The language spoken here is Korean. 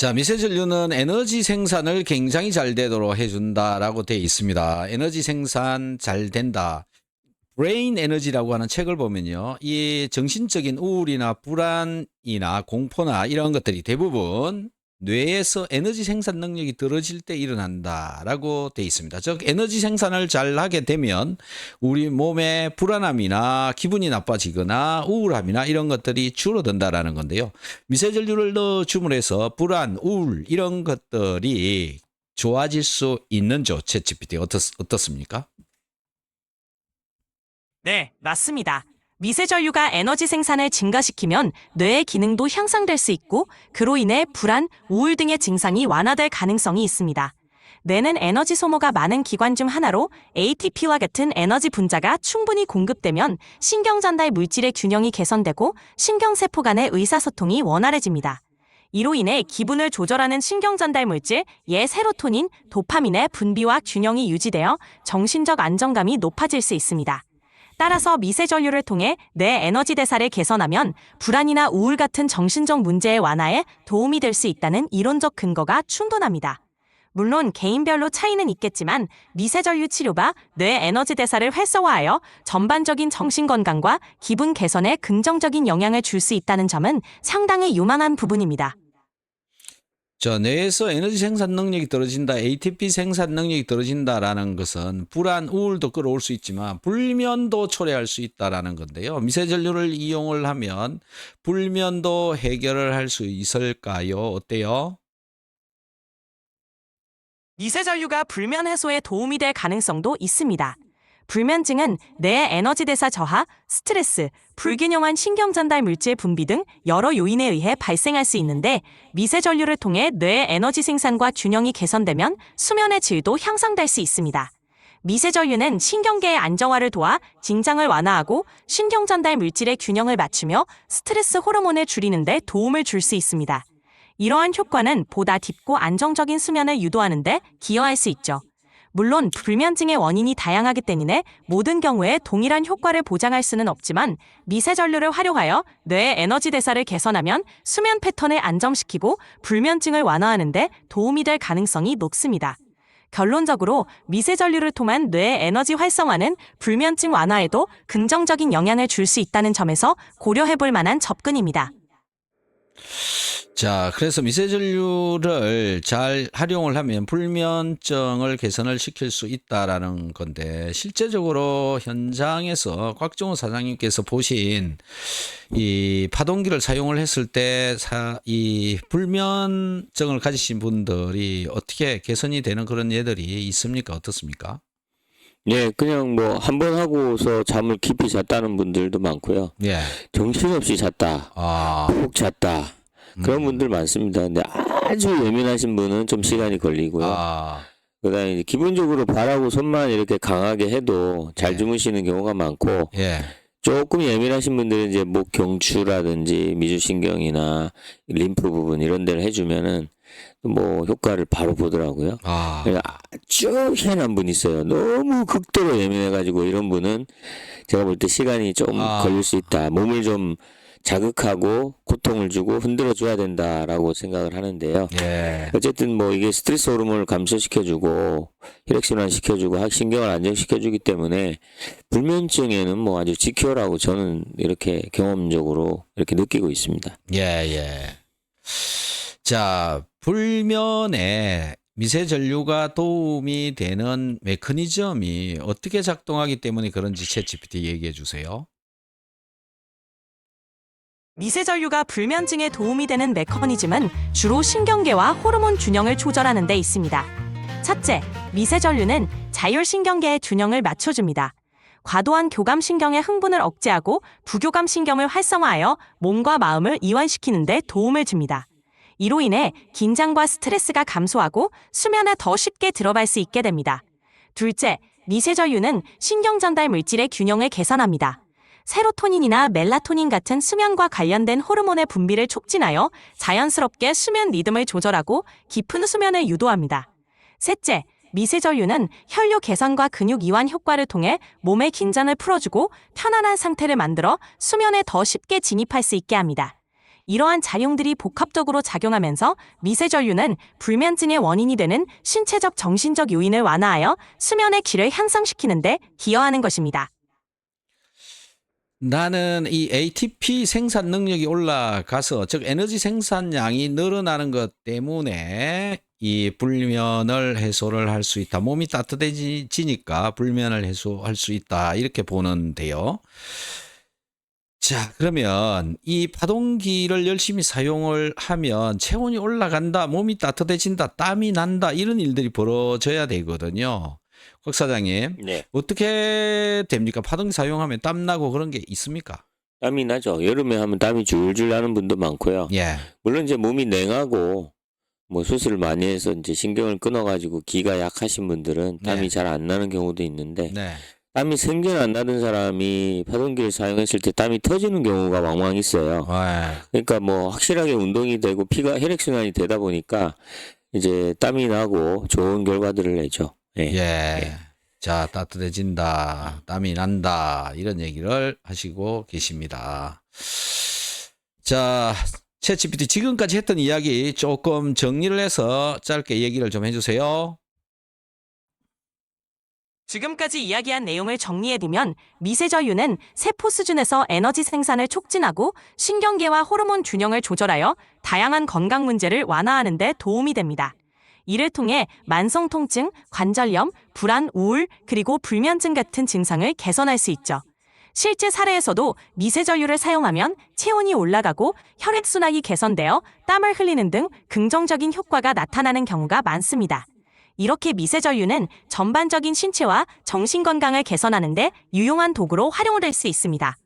자, 미세전류는 에너지 생산을 굉장히 잘 되도록 해준다라고 되어 있습니다. 에너지 생산 잘 된다. 브레인 에너지라고 하는 책을 보면요. 이 정신적인 우울이나 불안이나 공포나 이런 것들이 대부분 뇌에서 에너지 생산 능력이 떨어질 때 일어난다라고 되어 있습니다. 즉 에너지 생산을 잘 하게 되면 우리 몸의 불안함이나 기분이 나빠지거나 우울함이나 이런 것들이 줄어든다라는 건데요. 미세전류를 넣어줌으로 해서 불안, 우울 이런 것들이 좋아질 수 있는죠. 챗GPT 어떻습니까? 네, 맞습니다. 미세전류가 에너지 생산을 증가시키면 뇌의 기능도 향상될 수 있고 그로 인해 불안, 우울 등의 증상이 완화될 가능성이 있습니다. 뇌는 에너지 소모가 많은 기관 중 하나로 ATP와 같은 에너지 분자가 충분히 공급되면 신경 전달 물질의 균형이 개선되고 신경세포 간의 의사소통이 원활해집니다. 이로 인해 기분을 조절하는 신경 전달 물질, 세로토닌, 도파민의 분비와 균형이 유지되어 정신적 안정감이 높아질 수 있습니다. 따라서 미세전류를 통해 뇌 에너지 대사를 개선하면 불안이나 우울 같은 정신적 문제의 완화에 도움이 될 수 있다는 이론적 근거가 충분합니다. 물론 개인별로 차이는 있겠지만 미세전류 치료가 뇌 에너지 대사를 활성화하여 전반적인 정신 건강과 기분 개선에 긍정적인 영향을 줄 수 있다는 점은 상당히 유망한 부분입니다. 저 뇌에서 에너지 생산 능력이 떨어진다, ATP 생산 능력이 떨어진다라는 것은 불안, 우울도 끌어올 수 있지만 불면도 초래할 수 있다라는 건데요. 미세전류를 이용을 하면 불면도 해결을 할 수 있을까요? 어때요? 미세전류가 불면 해소에 도움이 될 가능성도 있습니다. 불면증은 뇌의 에너지 대사 저하, 스트레스, 불균형한 신경 전달 물질 분비 등 여러 요인에 의해 발생할 수 있는데 미세전류를 통해 뇌의 에너지 생산과 균형이 개선되면 수면의 질도 향상될 수 있습니다. 미세전류는 신경계의 안정화를 도와 긴장을 완화하고 신경 전달 물질의 균형을 맞추며 스트레스 호르몬을 줄이는 데 도움을 줄 수 있습니다. 이러한 효과는 보다 깊고 안정적인 수면을 유도하는 데 기여할 수 있죠. 물론 불면증의 원인이 다양하기 때문에 모든 경우에 동일한 효과를 보장할 수는 없지만 미세전류를 활용하여 뇌의 에너지 대사를 개선하면 수면 패턴을 안정시키고 불면증을 완화하는 데 도움이 될 가능성이 높습니다. 결론적으로 미세전류를 통한 뇌의 에너지 활성화는 불면증 완화에도 긍정적인 영향을 줄 수 있다는 점에서 고려해 볼 만한 접근입니다. 자, 그래서 미세전류를 잘 활용을 하면 불면증을 개선을 시킬 수 있다라는 건데 실제적으로 현장에서 곽정호 사장님께서 보신 이 파동기를 사용을 했을 때 이 불면증을 가지신 분들이 어떻게 개선이 되는 그런 예들이 있습니까? 어떻습니까? 네, 그냥 뭐 한 번 하고서 잠을 깊이 잤다는 분들도 많고요. 예. 정신없이 잤다, 아, 푹 잤다. 그런 분들 많습니다. 근데 아주 예민하신 분은 좀 시간이 걸리고요. 아, 그다음에 이제 기본적으로 발하고 손만 이렇게 강하게 해도 잘 예. 주무시는 경우가 많고, 예. 조금 예민하신 분들은 이제 목 경추라든지 미주신경이나 림프 부분 이런 데를 해주면은 뭐 효과를 바로 보더라고요. 아, 아주 희한한 분이 있어요. 너무 극도로 예민해가지고 이런 분은 제가 볼 때 시간이 좀 걸릴 수 있다. 몸을 좀 자극하고 고통을 주고 흔들어 줘야 된다라고 생각을 하는데요. 예. 어쨌든 뭐 이게 스트레스 호르몬을 감소시켜주고 혈액순환 시켜주고 신경을 안정시켜주기 때문에 불면증에는 뭐 아주 지켜라고 저는 이렇게 경험적으로 이렇게 느끼고 있습니다. 예, 예. 자, 불면에 미세전류가 도움이 되는 메커니즘이 어떻게 작동하기 때문에 그런지 챗GPT 얘기해 주세요. 미세전류가 불면증에 도움이 되는 메커니즘은 주로 신경계와 호르몬 균형을 조절하는 데 있습니다. 첫째, 미세전류는 자율신경계의 균형을 맞춰줍니다. 과도한 교감신경의 흥분을 억제하고 부교감신경을 활성화하여 몸과 마음을 이완시키는 데 도움을 줍니다. 이로 인해 긴장과 스트레스가 감소하고 수면에 더 쉽게 들어갈 수 있게 됩니다. 둘째, 미세전류는 신경전달 물질의 균형을 개선합니다. 세로토닌이나 멜라토닌 같은 수면과 관련된 호르몬의 분비를 촉진하여 자연스럽게 수면 리듬을 조절하고 깊은 수면을 유도합니다. 셋째, 미세전류는 혈류 개선과 근육 이완 효과를 통해 몸의 긴장을 풀어주고 편안한 상태를 만들어 수면에 더 쉽게 진입할 수 있게 합니다. 이러한 작용들이 복합적으로 작용하면서 미세전류는 불면증의 원인이 되는 신체적 정신적 요인을 완화하여 수면의 질을 향상시키는 데 기여하는 것입니다. 나는 이 ATP 생산 능력이 올라가서 즉 에너지 생산량이 늘어나는 것 때문에 이 불면을 해소를 할 수 있다. 몸이 따뜻해지니까 불면을 해소할 수 있다. 이렇게 보는데요. 자, 그러면 이 파동기를 열심히 사용을 하면 체온이 올라간다, 몸이 따뜻해진다, 땀이 난다, 이런 일들이 벌어져야 되거든요. 곽 사장님, 네. 어떻게 됩니까? 파동기 사용하면 땀 나고 그런 게 있습니까? 땀이 나죠. 여름에 하면 땀이 줄줄 나는 분도 많고요. 예. 물론 이제 몸이 냉하고 뭐 수술을 많이 해서 이제 신경을 끊어가지고 기가 약하신 분들은 땀이 네. 잘 안 나는 경우도 있는데 네. 땀이 생전 안 나던 사람이 파동기를 사용했을 때 땀이 터지는 경우가 왕왕 있어요. 그러니까 뭐 확실하게 운동이 되고 피가 혈액순환이 되다 보니까 이제 땀이 나고 좋은 결과들을 내죠. 예. 예. 자, 따뜻해진다, 땀이 난다, 이런 얘기를 하시고 계십니다. 자, 챗GPT 지금까지 했던 이야기 조금 정리를 해서 짧게 얘기를 좀 해주세요. 지금까지 이야기한 내용을 정리해두면 미세전류는 세포 수준에서 에너지 생산을 촉진하고 신경계와 호르몬 균형을 조절하여 다양한 건강 문제를 완화하는 데 도움이 됩니다. 이를 통해 만성 통증, 관절염, 불안, 우울, 그리고 불면증 같은 증상을 개선할 수 있죠. 실제 사례에서도 미세전류를 사용하면 체온이 올라가고 혈액순환이 개선되어 땀을 흘리는 등 긍정적인 효과가 나타나는 경우가 많습니다. 이렇게 미세전류는 전반적인 신체와 정신 건강을 개선하는 데 유용한 도구로 활용될 수 있습니다.